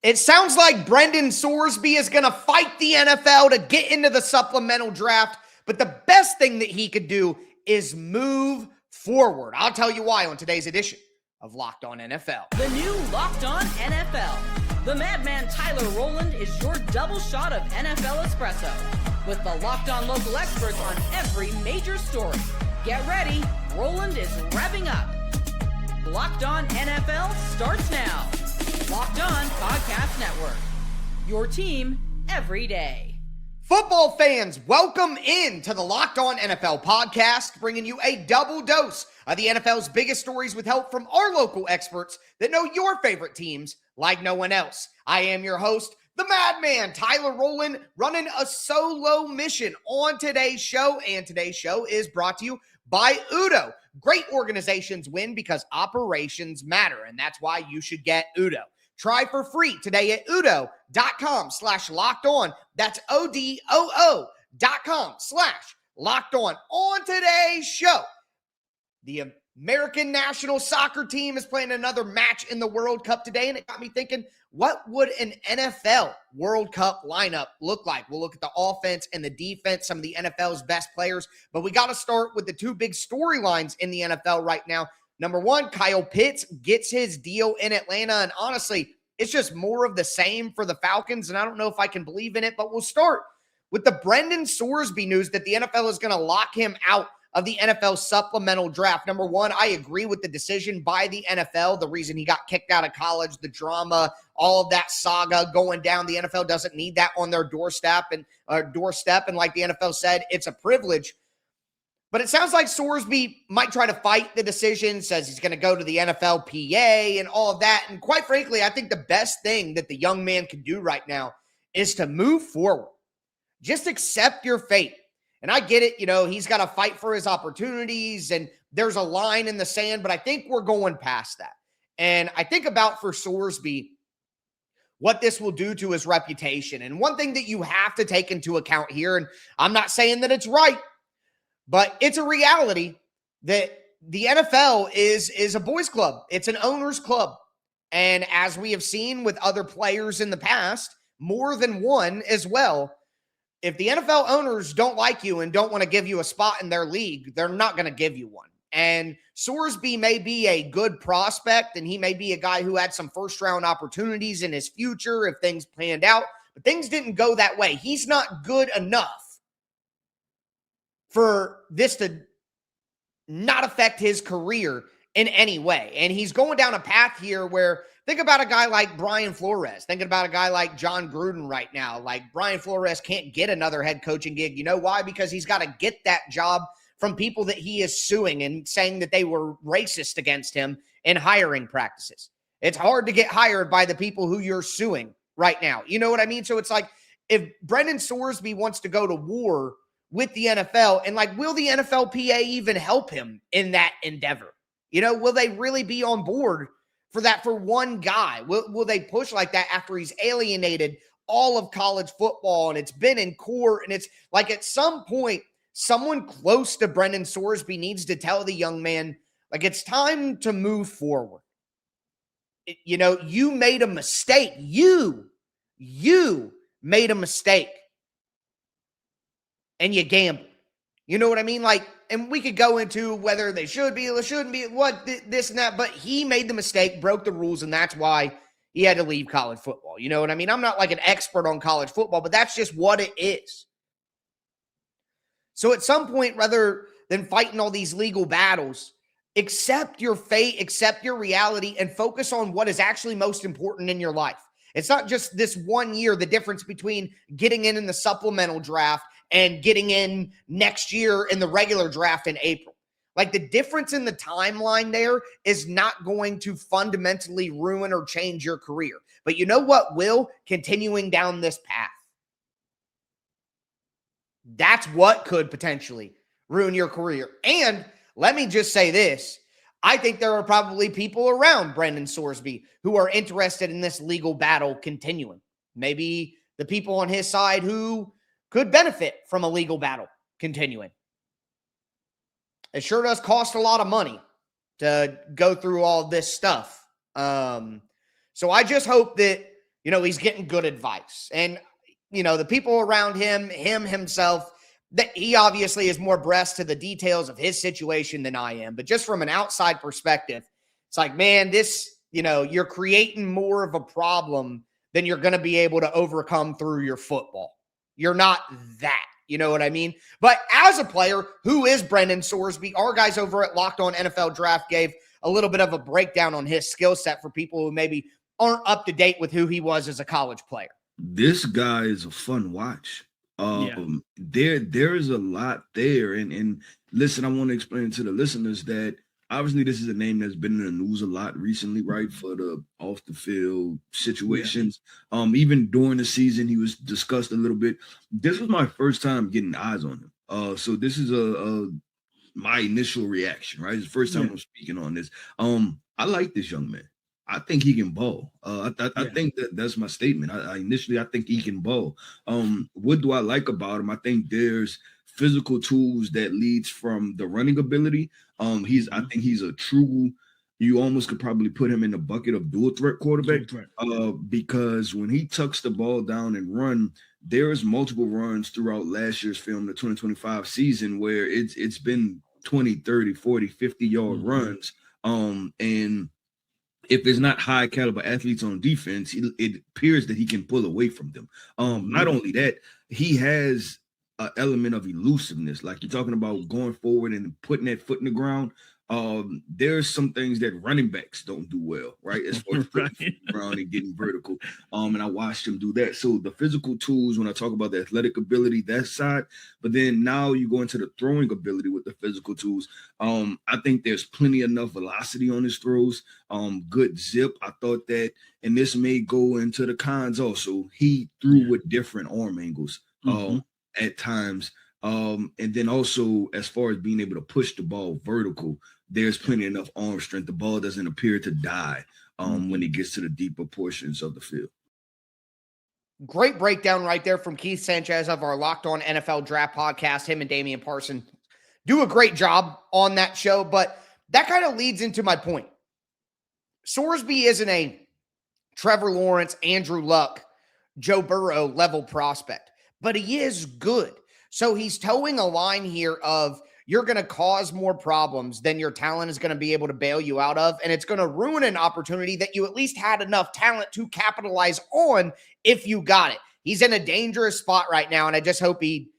It sounds like Brendan Sorsby is going to fight the NFL to get into the supplemental draft, but the best thing that he could do is move forward. I'll tell you why on today's edition of Locked On NFL. The new Locked On NFL. The madman Tyler Rowland is your double shot of NFL espresso with the Locked On local experts on every major story. Get ready, Rowland is revving up. Locked On NFL starts now. Locked On Podcast Network. Your team every day. Football fans, welcome in to the Locked On NFL podcast, bringing you a double dose of the NFL's biggest stories with help from our local experts that know your favorite teams like no one else. I am your host, the madman, Tyler Rowland, running a solo mission on today's show, and today's show is brought to you by Udo. Great organizations win because operations matter, and that's why you should get Udo. Try for free today at udo.com/lockedon. That's ODOO.com/lockedon. On today's show, the American national soccer team is playing another match in the World Cup today, and it got me thinking, what would an NFL World Cup lineup look like? We'll look at the offense and the defense, some of the NFL's best players, but we got to start with the two big storylines in the NFL right now. Number one, Kyle Pitts gets his deal in Atlanta, and honestly, it's just more of the same for the Falcons, and I don't know if I can believe in it, but we'll start with the Brendan Sorsby news that the NFL is going to lock him out of the NFL supplemental draft. Number one, I agree with the decision by the NFL, the reason he got kicked out of college, the drama, all of that saga going down. The NFL doesn't need that on their doorstep, and like the NFL said, it's a privilege. But it sounds like Sorsby might try to fight the decision, says he's going to go to the NFLPA and all of that. And quite frankly, I think the best thing that the young man can do right now is to move forward. Just accept your fate. And I get it, he's got to fight for his opportunities and there's a line in the sand, but I think we're going past that. And I think about for Sorsby, what this will do to his reputation. And one thing that you have to take into account here, and I'm not saying that it's right, but it's a reality that the NFL is a boys club. It's an owner's club. And as we have seen with other players in the past, more than one as well, if the NFL owners don't like you and don't want to give you a spot in their league, they're not going to give you one. And Sorsby may be a good prospect, and he may be a guy who had some first-round opportunities in his future if things planned out, but things didn't go that way. He's not good enough for this to not affect his career in any way. And he's going down a path here where, think about a guy like Brian Flores, thinking about a guy like John Gruden right now. Like Brian Flores can't get another head coaching gig. You know why? Because he's got to get that job from people that he is suing and saying that they were racist against him in hiring practices. It's hard to get hired by the people who you're suing right now. You know what I mean? So it's like, if Brendan Sorsby wants to go to war with the NFL, and will the NFLPA even help him in that endeavor? Will they really be on board for that for one guy? Will they push like that after he's alienated all of college football and it's been in court? And it's like, at some point, someone close to Brendan Sorsby needs to tell the young man, it's time to move forward. You made a mistake. You made a mistake. And you gamble. You know what I mean? And we could go into whether they should be or shouldn't be, this and that, but he made the mistake, broke the rules, and that's why he had to leave college football. You know what I mean? I'm not an expert on college football, but that's just what it is. So at some point, rather than fighting all these legal battles, accept your fate, accept your reality, and focus on what is actually most important in your life. It's not just this 1 year, the difference between getting in the supplemental draft and getting in next year in the regular draft in April. The difference in the timeline there is not going to fundamentally ruin or change your career. But you know what will? Continuing down this path. That's what could potentially ruin your career. And let me just say this. I think there are probably people around Brendan Sorsby who are interested in this legal battle continuing. Maybe the people on his side who could benefit from a legal battle continuing. It sure does cost a lot of money to go through all this stuff. So I just hope that, he's getting good advice. And, the people around him himself, that he obviously is more abreast to the details of his situation than I am. But just from an outside perspective, it's like, man, this, you're creating more of a problem than you're going to be able to overcome through your football. You're not that. You know what I mean? But as a player, who is Brendan Sorsby? Our guys over at Locked On NFL Draft gave a little bit of a breakdown on his skill set for people who maybe aren't up to date with who he was as a college player. This guy is a fun watch. There is a lot there. And listen, I want to explain to the listeners that obviously this is a name that's been in the news a lot recently, right? For the off the field situations. Yeah. Even during the season, he was discussed a little bit. This was my first time getting eyes on him. So this is my initial reaction, right? It's the first time I'm speaking on this. I like this young man. I think he can ball. I think that's my statement. I think he can ball. What do I like about him? I think there's physical tools that leads from the running ability. I think he's a true, you almost could probably put him in the bucket of dual threat quarterback. Because when he tucks the ball down and run, there's multiple runs throughout last year's film, the 2025 season, where it's been 20, 30, 40, 50-yard runs. And if there's not high caliber athletes on defense, it appears that he can pull away from them. Not only that, he has an element of elusiveness. Like you're talking about going forward and putting that foot in the ground. There's some things that running backs don't do well, right? As far as putting foot in the ground and getting vertical. And I watched him do that. So the physical tools, when I talk about the athletic ability, that side, but then now you go into the throwing ability with the physical tools. I think there's plenty enough velocity on his throws. Good zip. I thought that, and this may go into the cons also. He threw with different arm angles at times. And then also, as far as being able to push the ball vertical, there's plenty enough arm strength. The ball doesn't appear to die when it gets to the deeper portions of the field. Great breakdown right there from Keith Sanchez of our Locked On NFL Draft podcast. Him and Damian Parson do a great job on that show, but that kind of leads into my point. Sorsby isn't a Trevor Lawrence, Andrew Luck, Joe Burrow level prospect, but he is good. So he's towing a line here of you're going to cause more problems than your talent is going to be able to bail you out of. And it's going to ruin an opportunity that you at least had enough talent to capitalize on if you got it. He's in a dangerous spot right now. And I just hope he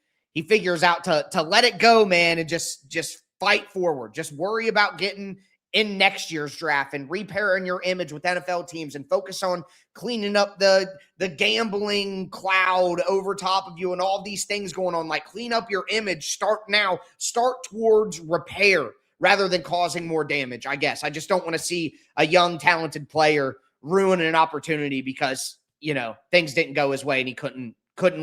figures out to let it go, man, and just fight forward. Just worry about getting in next year's draft and repairing your image with NFL teams and focus on cleaning up the gambling cloud over top of you and all these things going on. Like, clean up your image. Start now. Start towards repair rather than causing more damage, I guess. I just don't want to see a young, talented player ruin an opportunity because, things didn't go his way and he couldn't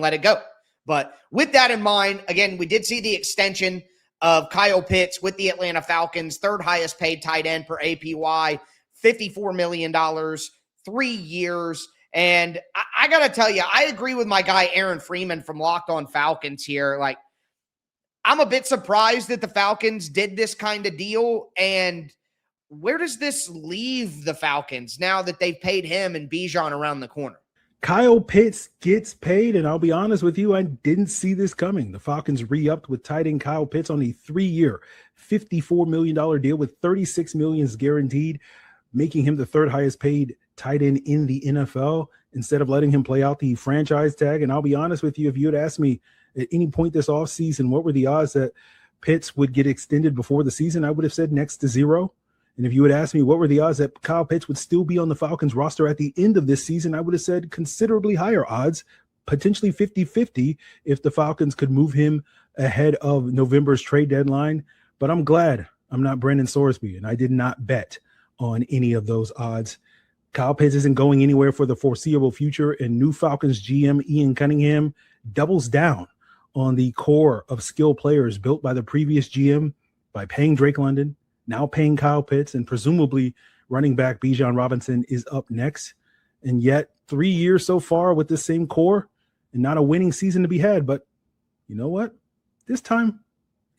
let it go. But with that in mind, again, we did see the extension of Kyle Pitts with the Atlanta Falcons, third highest paid tight end per APY, $54 million, 3 years. And I got to tell you, I agree with my guy, Aaron Freeman from Locked On Falcons here. Like, I'm a bit surprised that the Falcons did this kind of deal. And where does this leave the Falcons now that they've paid him and Bijan around the corner? Kyle Pitts gets paid, and I'll be honest with you, I didn't see this coming. The Falcons re-upped with tight end Kyle Pitts on a 3-year, $54 million deal with $36 million guaranteed, making him the third highest paid tight end in the NFL instead of letting him play out the franchise tag. And I'll be honest with you, if you had asked me at any point this offseason, what were the odds that Pitts would get extended before the season, I would have said next to zero. And if you had asked me what were the odds that Kyle Pitts would still be on the Falcons roster at the end of this season, I would have said considerably higher odds, potentially 50-50 if the Falcons could move him ahead of November's trade deadline. But I'm glad I'm not Brendan Sorsby, and I did not bet on any of those odds. Kyle Pitts isn't going anywhere for the foreseeable future, and new Falcons GM Ian Cunningham doubles down on the core of skill players built by the previous GM by paying Drake London, now paying Kyle Pitts, and presumably running back Bijan Robinson is up next. And yet 3 years so far with the same core and not a winning season to be had. But you know what? This time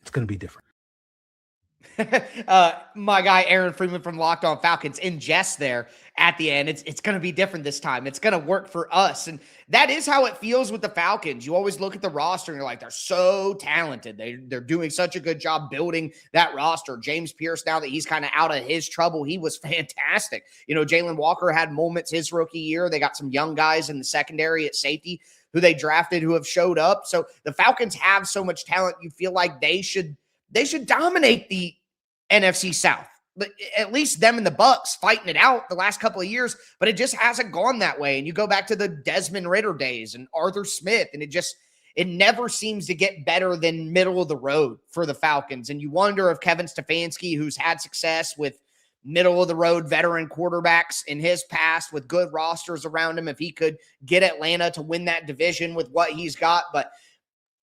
it's going to be different. My guy Aaron Freeman from Locked On Falcons in jest there at the end. It's going to be different this time. It's going to work for us. And that is how it feels with the Falcons. You always look at the roster and you're like, they're so talented. They're doing such a good job building that roster. James Pierce, now that he's kind of out of his trouble, he was fantastic. You know, Jalen Walker had moments his rookie year. They got some young guys in the secondary at safety who they drafted who have showed up. So the Falcons have so much talent. You feel like they should dominate the NFC South. But at least them and the Bucks fighting it out the last couple of years, but it just hasn't gone that way. And you go back to the Desmond Ridder days and Arthur Smith, and it never seems to get better than middle of the road for the Falcons. And you wonder if Kevin Stefanski, who's had success with middle of the road veteran quarterbacks in his past with good rosters around him, if he could get Atlanta to win that division with what he's got. But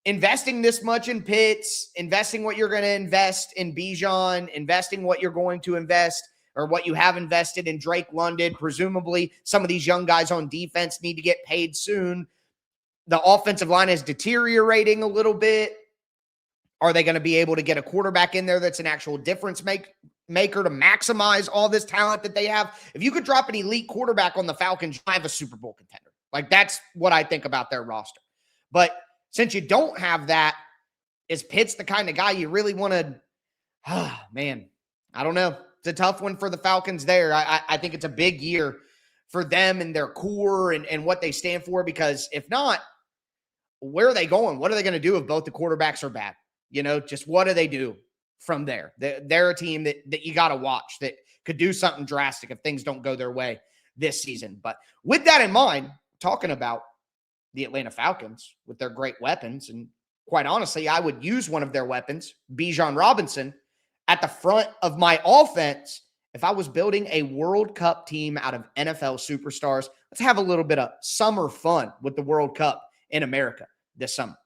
investing this much in Pitts, investing what you're going to invest in Bijan, investing what you're going to invest or what you have invested in Drake London, presumably some of these young guys on defense need to get paid soon. The offensive line is deteriorating a little bit. Are they going to be able to get a quarterback in there that's an actual difference maker to maximize all this talent that they have? If you could drop an elite quarterback on the Falcons, you have a Super Bowl contender. Like, that's what I think about their roster. But since you don't have that, is Pitts the kind of guy you really want to, man, I don't know. It's a tough one for the Falcons there. I think it's a big year for them and their core and what they stand for, because if not, where are they going? What are they going to do if both the quarterbacks are bad? You know, just what do they do from there? They're a team that you got to watch that could do something drastic if things don't go their way this season. But with that in mind, talking about the Atlanta Falcons with their great weapons, and quite honestly, I would use one of their weapons, Bijan Robinson, at the front of my offense if I was building a World Cup team out of NFL superstars. Let's have a little bit of summer fun with the World Cup in America this summer.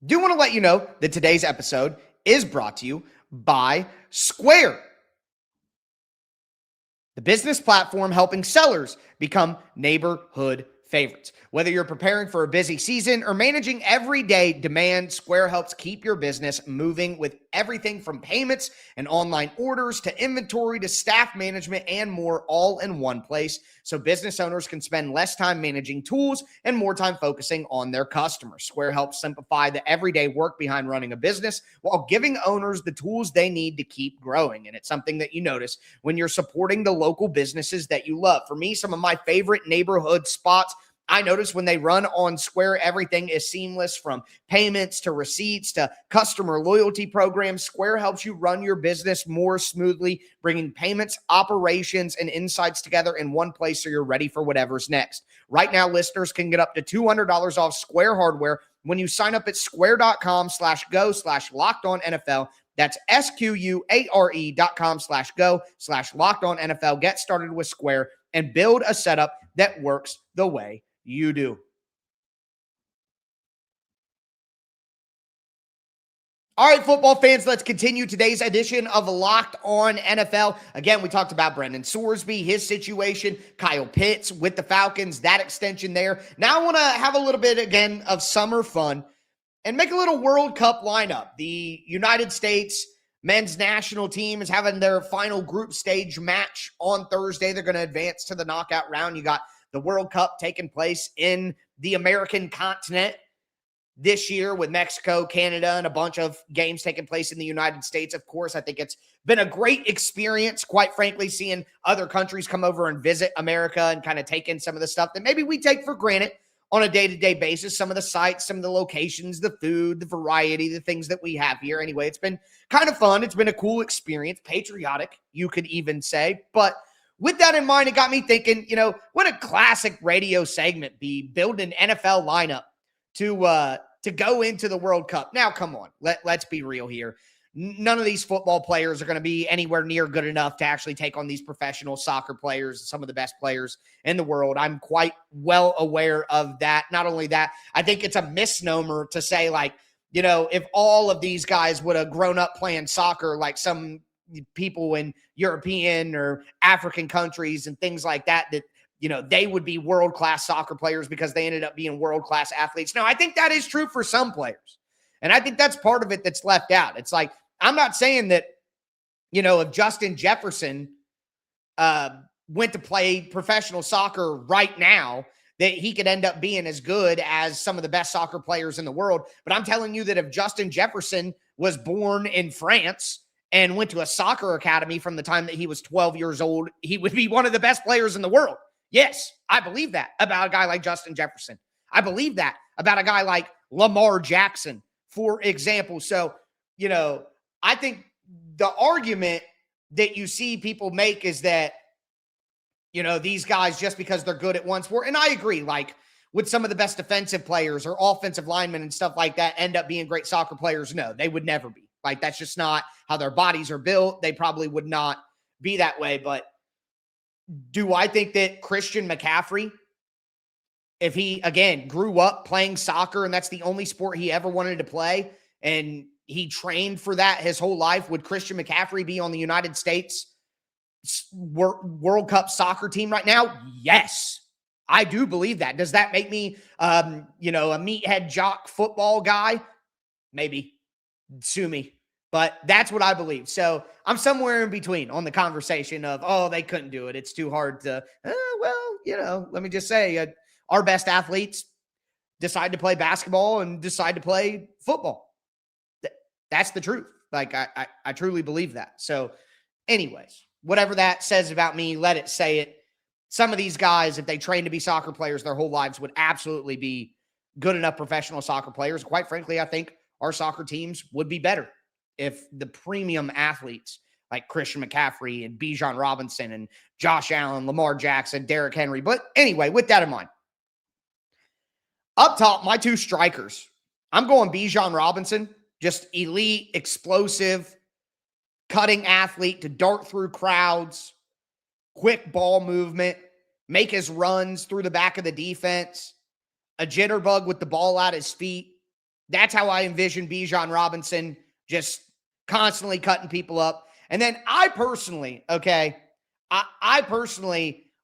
Do want to let you know that today's episode is brought to you by Square, the business platform helping sellers become neighborhood favorites. Whether you're preparing for a busy season or managing everyday demand, Square helps keep your business moving with everything from payments and online orders to inventory to staff management and more, all in one place, so business owners can spend less time managing tools and more time focusing on their customers. Square helps simplify the everyday work behind running a business while giving owners the tools they need to keep growing. And it's something that you notice when you're supporting the local businesses that you love. For me, some of my favorite neighborhood spots, I notice when they run on Square, everything is seamless, from payments to receipts to customer loyalty programs. Square helps you run your business more smoothly, bringing payments, operations, and insights together in one place so you're ready for whatever's next. Right now, listeners can get up to $200 off Square hardware when you sign up at square.com/go/lockedonnfl. That's SQUARE.com/go/lockedonnfl. Get started with Square and build a setup that works the way you do. All right, football fans, let's continue today's edition of Locked On NFL. Again, we talked about Brendan Sorsby, his situation, Kyle Pitts with the Falcons, that extension there. Now I want to have a little bit, again, of summer fun and make a little World Cup lineup. The United States men's national team is having their final group stage match on Thursday. They're going to advance to the knockout round. You got the World Cup taking place in the American continent this year with Mexico, Canada, and a bunch of games taking place in the United States. Of course, I think it's been a great experience, quite frankly, seeing other countries come over and visit America and kind of take in some of the stuff that maybe we take for granted on a day-to-day basis. Some of the sites, some of the locations, the food, the variety, the things that we have here. Anyway, it's been kind of fun. It's been a cool experience, patriotic, you could even say. But with that in mind, it got me thinking, you know, what a classic radio segment be, building an NFL lineup to go into the World Cup. Now, come on, let's be real here. None of these football players are going to be anywhere near good enough to actually take on these professional soccer players, some of the best players in the world. I'm quite well aware of that. Not only that, I think it's a misnomer to say, like, you know, if all of these guys would have grown up playing soccer like some people in European or African countries and things like that, that they would be world-class soccer players because they ended up being world-class athletes. Now, I think that is true for some players. And I think that's part of it that's left out. It's like, I'm not saying that, if Justin Jefferson went to play professional soccer right now, that he could end up being as good as some of the best soccer players in the world. But I'm telling you that if Justin Jefferson was born in France and went to a soccer academy from the time that he was 12 years old, he would be one of the best players in the world. Yes, I believe that about a guy like Justin Jefferson. I believe that about a guy like Lamar Jackson, for example. So, I think the argument that you see people make is that, these guys, just because they're good at one sport, and I agree, like with some of the best defensive players or offensive linemen and stuff like that end up being great soccer players. No, they would never be. Like, that's just not how their bodies are built. They probably would not be that way. But do I think that Christian McCaffrey, if he, again, grew up playing soccer and that's the only sport he ever wanted to play and he trained for that his whole life, would Christian McCaffrey be on the United States World Cup soccer team right now? Yes, I do believe that. Does that make me, a meathead jock football guy? Maybe. Sue me. But that's what I believe. So I'm somewhere in between on the conversation of, oh, they couldn't do it. It's too hard to, let me just say, our best athletes decide to play basketball and decide to play football. That's the truth. Like, I truly believe that. So anyways, whatever that says about me, let it say it. Some of these guys, if they train to be soccer players their whole lives, would absolutely be good enough professional soccer players. Quite frankly, I think our soccer teams would be better if the premium athletes like Christian McCaffrey and Bijan Robinson and Josh Allen, Lamar Jackson, Derrick Henry. But anyway, with that in mind, up top, my two strikers, I'm going Bijan Robinson, just elite, explosive, cutting athlete to dart through crowds, quick ball movement, make his runs through the back of the defense, a jitterbug with the ball at his feet. That's how I envision Bijan Robinson, just constantly cutting people up. And then I personally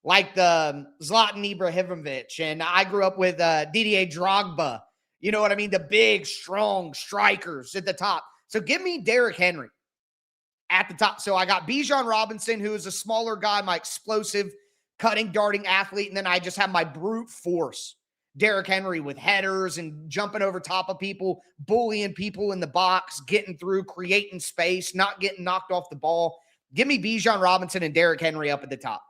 like the Zlatan Ibrahimovic, and I grew up with Didier Drogba. You know what I mean? The big, strong strikers at the top. So give me Derrick Henry at the top. So I got Bijan Robinson, who is a smaller guy, my explosive, cutting, darting athlete. And then I just have my brute force, Derrick Henry, with headers and jumping over top of people, bullying people in the box, getting through, creating space, not getting knocked off the ball. Give me Bijan Robinson and Derrick Henry up at the top.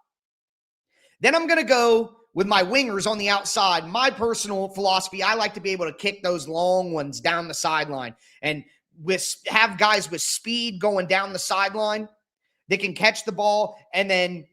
Then I'm going to go with my wingers on the outside. My personal philosophy, I like to be able to kick those long ones down the sideline and have guys with speed going down the sideline that can catch the ball and then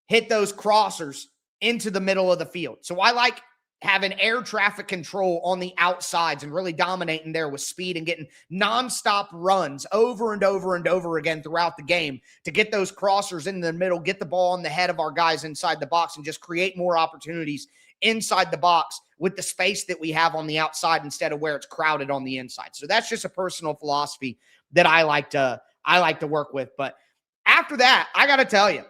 hit those crossers into the middle of the field. So I like having air traffic control on the outsides and really dominating there with speed and getting nonstop runs over and over and over again throughout the game to get those crossers in the middle, get the ball on the head of our guys inside the box, and just create more opportunities inside the box with the space that we have on the outside instead of where it's crowded on the inside. So that's just a personal philosophy that I like to work with. But after that, I got to tell you,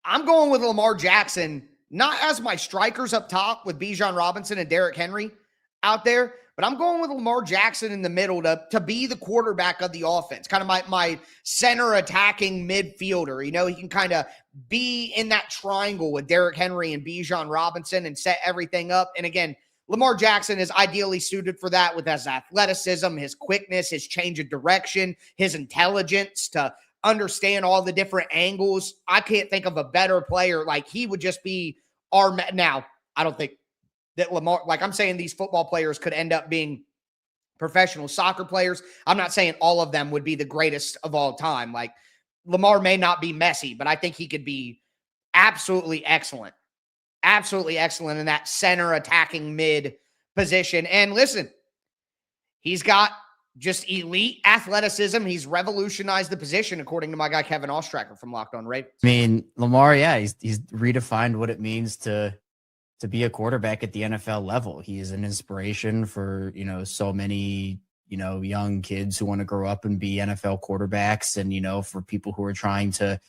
I'm going with Lamar Jackson, not as my strikers up top with Bijan Robinson and Derrick Henry out there, but I'm going with Lamar Jackson in the middle to be the quarterback of the offense, kind of my center attacking midfielder. He can kind of be in that triangle with Derrick Henry and Bijan Robinson and set everything up. And again, Lamar Jackson is ideally suited for that with his athleticism, his quickness, his change of direction, his intelligence to understand all the different angles. I can't think of a better player. Like, he would just be now, I don't think that Lamar, like I'm saying, these football players could end up being professional soccer players. I'm not saying all of them would be the greatest of all time. Like, Lamar may not be Messi, but I think he could be absolutely excellent in that center attacking mid position. And listen, he's got just elite athleticism. He's revolutionized the position, according to my guy Kevin Ostracker from Locked On Ravens. I mean, Lamar, yeah, he's redefined what it means to be a quarterback at the NFL level. He's an inspiration for, so many, young kids who want to grow up and be NFL quarterbacks, and, for people who are trying to,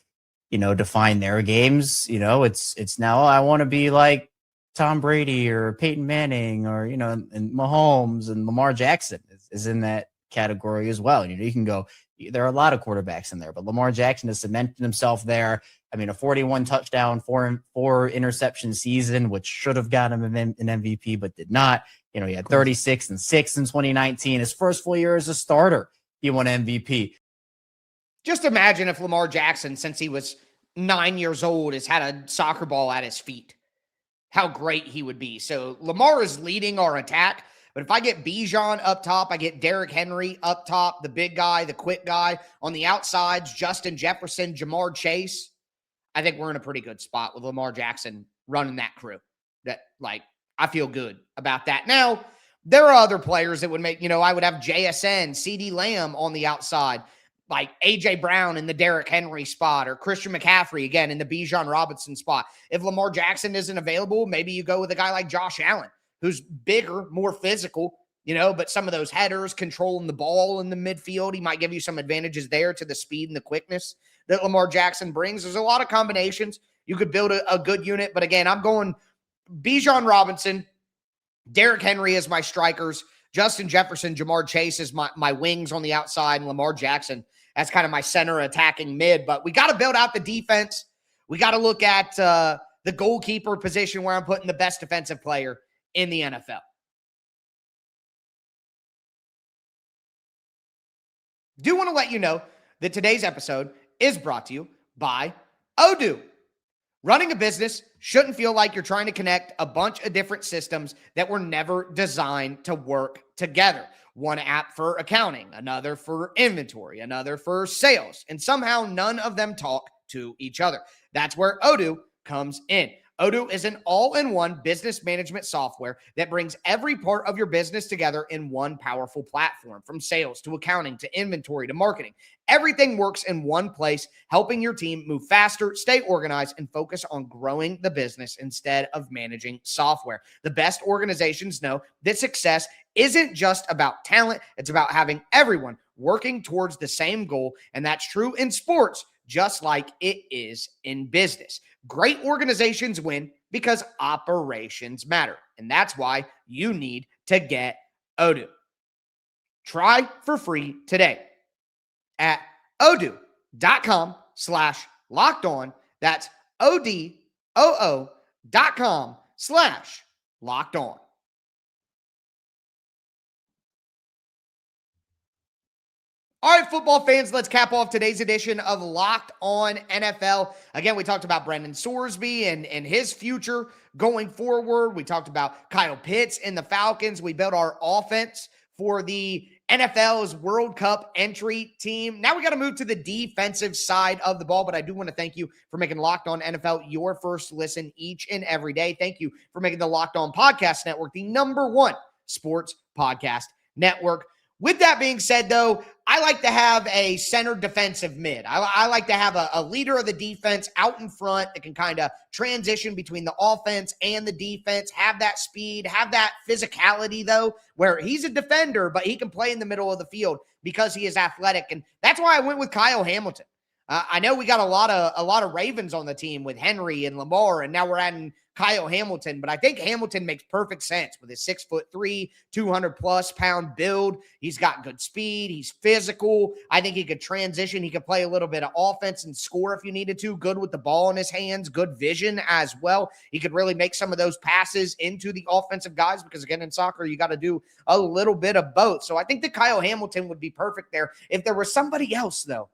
define their games. It's now, I want to be like Tom Brady or Peyton Manning or, and Mahomes, and Lamar Jackson is in that category as well. You can go, there are a lot of quarterbacks in there, but Lamar Jackson has cemented himself there. I mean, a 41 touchdown, four interception season, which should have got him an MVP, but did not. He had 36 and 6 in 2019. His first full year as a starter, he won MVP. Just imagine if Lamar Jackson, since he was 9 years old, has had a soccer ball at his feet. How great he would be. So Lamar is leading our attack. But if I get Bijan up top, I get Derrick Henry up top, the big guy, the quick guy. On the outsides, Justin Jefferson, Jamar Chase. I think we're in a pretty good spot with Lamar Jackson running that crew. I feel good about that. Now, there are other players that would make, I would have JSN, CeeDee Lamb on the outside, like A.J. Brown in the Derrick Henry spot, or Christian McCaffrey, again, in the Bijan Robinson spot. If Lamar Jackson isn't available, maybe you go with a guy like Josh Allen, who's bigger, more physical, but some of those headers, controlling the ball in the midfield, he might give you some advantages there to the speed and the quickness that Lamar Jackson brings. There's a lot of combinations. You could build a good unit, but again, I'm going Bijan Robinson, Derrick Henry as my strikers, Justin Jefferson, Jamar Chase as my wings on the outside, and Lamar Jackson as kind of my center attacking mid. But we got to build out the defense. We got to look at the goalkeeper position, where I'm putting the best defensive player in the NFL. Do want to let you know that today's episode is brought to you by Odoo. Running a business shouldn't feel like you're trying to connect a bunch of different systems that were never designed to work together. One app for accounting, another for inventory, another for sales, and somehow none of them talk to each other. That's where Odoo comes in. Odoo is an all-in-one business management software that brings every part of your business together in one powerful platform, from sales to accounting to inventory to marketing. Everything works in one place, helping your team move faster, stay organized, and focus on growing the business instead of managing software. The best organizations know that success isn't just about talent, it's about having everyone working towards the same goal, and that's true in sports just like it is in business. Great organizations win because operations matter, and that's why you need to get Odoo. Try for free today at odoo.com/lockedon. That's odoo.com/lockedon. All right, football fans, let's cap off today's edition of Locked On NFL. Again, we talked about Brendan Sorsby and his future going forward. We talked about Kyle Pitts and the Falcons. We built our offense for the NFL's World Cup entry team. Now we got to move to the defensive side of the ball, but I do want to thank you for making Locked On NFL your first listen each and every day. Thank you for making the Locked On Podcast Network the #1 sports podcast network. With that being said, though, I like to have a center defensive mid. I like to have a leader of the defense out in front that can kind of transition between the offense and the defense, have that speed, have that physicality, though, where he's a defender, but he can play in the middle of the field because he is athletic. And that's why I went with Kyle Hamilton. I know we got a lot of Ravens on the team with Henry and Lamar, and now we're adding Kyle Hamilton, but I think Hamilton makes perfect sense with his 6'3", 200+ pound build. He's got good speed. He's physical. I think he could transition. He could play a little bit of offense and score if you needed to. Good with the ball in his hands. Good vision as well. He could really make some of those passes into the offensive guys because, again, in soccer, you got to do a little bit of both. So I think that Kyle Hamilton would be perfect there. If there was somebody else, though,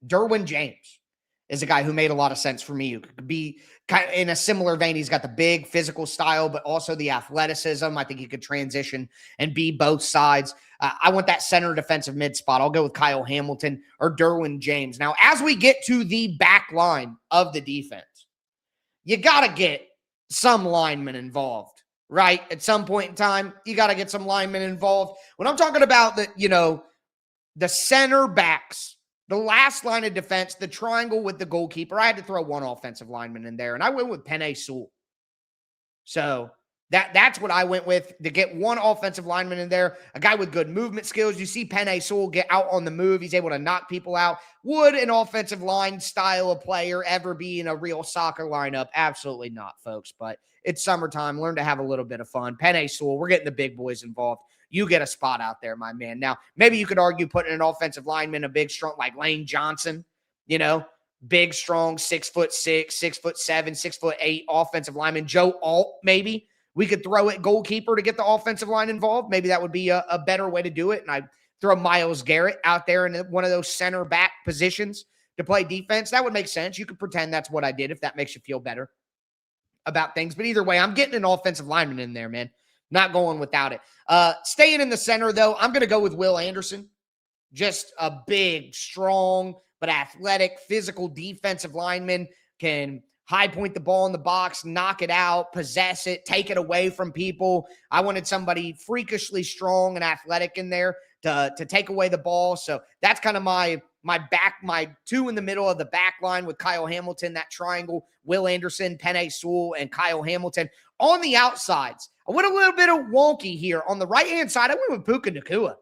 Derwin James is a guy who made a lot of sense for me. Who could be kind of in a similar vein. He's got the big physical style, but also the athleticism. I think he could transition and be both sides. I want that center defensive mid spot. I'll go with Kyle Hamilton or Derwin James. Now, as we get to the back line of the defense, you got to get some linemen involved, right? At some point in time, you got to get some linemen involved. When I'm talking about the center backs, the last line of defense, the triangle with the goalkeeper, I had to throw one offensive lineman in there, and I went with Penei Sewell. So That's what I went with, to get one offensive lineman in there, a guy with good movement skills. You see Penei Sewell get out on the move. He's able to knock people out. Would an offensive line style of player ever be in a real soccer lineup? Absolutely not, folks. But it's summertime. Learn to have a little bit of fun. Penei Sewell, we're getting the big boys involved. You get a spot out there, my man. Now, maybe you could argue putting an offensive lineman, a big, strong, like Lane Johnson, big, strong, 6'6", 6'7", 6'8" offensive lineman. Joe Alt, maybe. We could throw it goalkeeper to get the offensive line involved. Maybe that would be a better way to do it. And I'd throw Myles Garrett out there in one of those center back positions to play defense. That would make sense. You could pretend that's what I did if that makes you feel better about things. But either way, I'm getting an offensive lineman in there, man. Not going without it. Staying in the center, though, I'm going to go with Will Anderson. Just a big, strong, but athletic, physical defensive lineman. Can high point the ball in the box, knock it out, possess it, take it away from people. I wanted somebody freakishly strong and athletic in there to take away the ball. So that's kind of my two in the middle of the back line with Kyle Hamilton, that triangle, Will Anderson, Penei Sewell, and Kyle Hamilton. On the outsides, I went a little bit of wonky here. On the right-hand side, I went with Puka Nacua.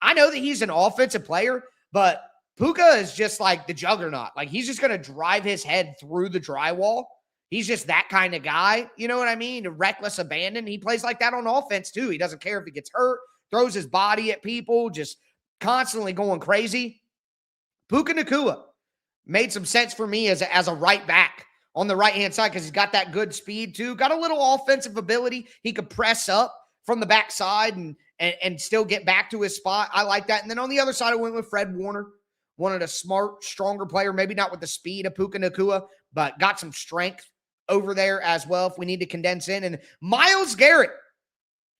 I know that he's an offensive player, but Puka is just like the juggernaut. Like, he's just going to drive his head through the drywall. He's just that kind of guy. You know what I mean? Reckless abandon. He plays like that on offense, too. He doesn't care if he gets hurt, throws his body at people, just constantly going crazy. Puka Nacua made some sense for me as a right back on the right-hand side because he's got that good speed, too. Got a little offensive ability. He could press up from the backside and still get back to his spot. I like that. And then on the other side, I went with Fred Warner. Wanted a smart, stronger player, maybe not with the speed of Puka Nacua, but got some strength over there as well if we need to condense in. And Myles Garrett.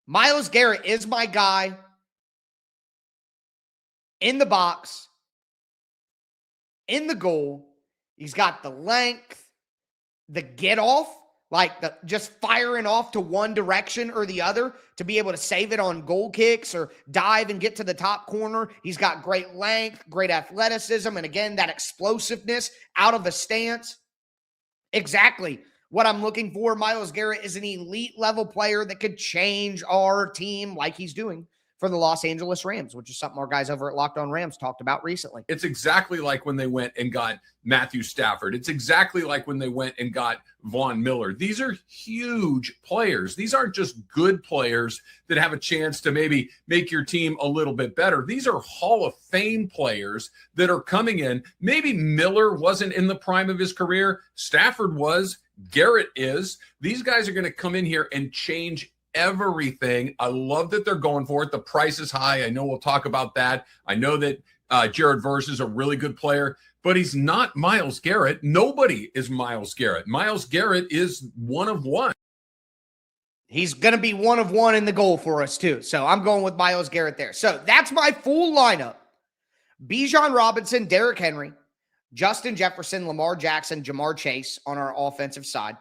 Myles Garrett is my guy in the box, in the goal. He's got the length, the get off, like the just firing off to one direction or the other to be able to save it on goal kicks or dive and get to the top corner. He's got great length, great athleticism, and again, that explosiveness out of the stance. Exactly what I'm looking for. Myles Garrett is an elite level player that could change our team like he's doing for the Los Angeles Rams, which is something our guys over at Locked On Rams talked about recently. It's exactly like when they went and got Matthew Stafford. It's exactly like when they went and got Von Miller. These are huge players. These aren't just good players that have a chance to maybe make your team a little bit better. These are Hall of Fame players that are coming in. Maybe Miller wasn't in the prime of his career. Stafford was. Garrett is. These guys are going to come in here and change everything. I love that they're going for it. The price is high. I know we'll talk about that. I know that Jared Verse is a really good player, but he's not Myles Garrett. Nobody is Myles Garrett. Myles Garrett is one of one. He's going to be one of one in the goal for us too. So I'm going with Myles Garrett there. So that's my full lineup. Bijan Robinson, Derrick Henry, Justin Jefferson, Lamar Jackson, Jamar Chase on our offensive side.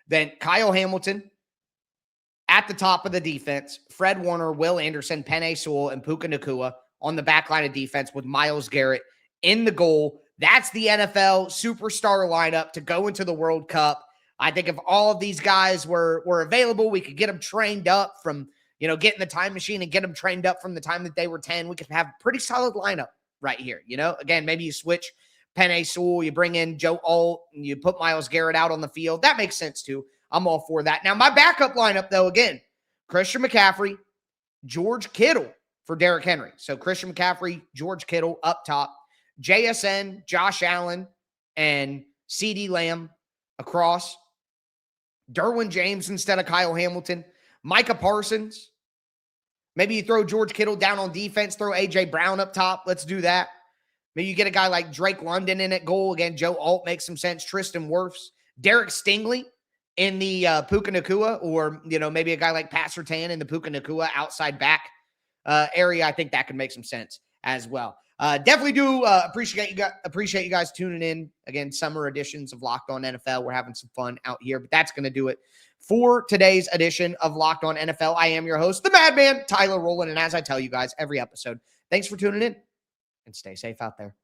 Then Kyle Hamilton at the top of the defense, Fred Warner, Will Anderson, Penei Sewell, and Puka Nacua on the back line of defense with Myles Garrett in the goal. That's the NFL superstar lineup to go into the World Cup. I think if all of these guys were available, we could get them trained up from, get in the time machine and get them trained up from the time that they were 10. We could have a pretty solid lineup right here. Again, maybe you switch Penei Sewell, you bring in Joe Alt, and you put Myles Garrett out on the field. That makes sense too. I'm all for that. Now, my backup lineup, though, again, Christian McCaffrey, George Kittle for Derrick Henry. So Christian McCaffrey, George Kittle up top, JSN, Josh Allen, and CeeDee Lamb across, Derwin James instead of Kyle Hamilton, Micah Parsons. Maybe you throw George Kittle down on defense, throw A.J. Brown up top. Let's do that. Maybe you get a guy like Drake London in at goal. Again, Joe Alt makes some sense. Tristan Wirfs, Derek Stingley in the Puka Nacua, or, maybe a guy like Pat Surtain in the Puka Nacua outside back area. I think that could make some sense as well. Definitely do appreciate you guys tuning in. Again, summer editions of Locked On NFL. We're having some fun out here, but that's going to do it for today's edition of Locked On NFL. I am your host, the Madman, Tyler Rowland. And as I tell you guys every episode, thanks for tuning in and stay safe out there.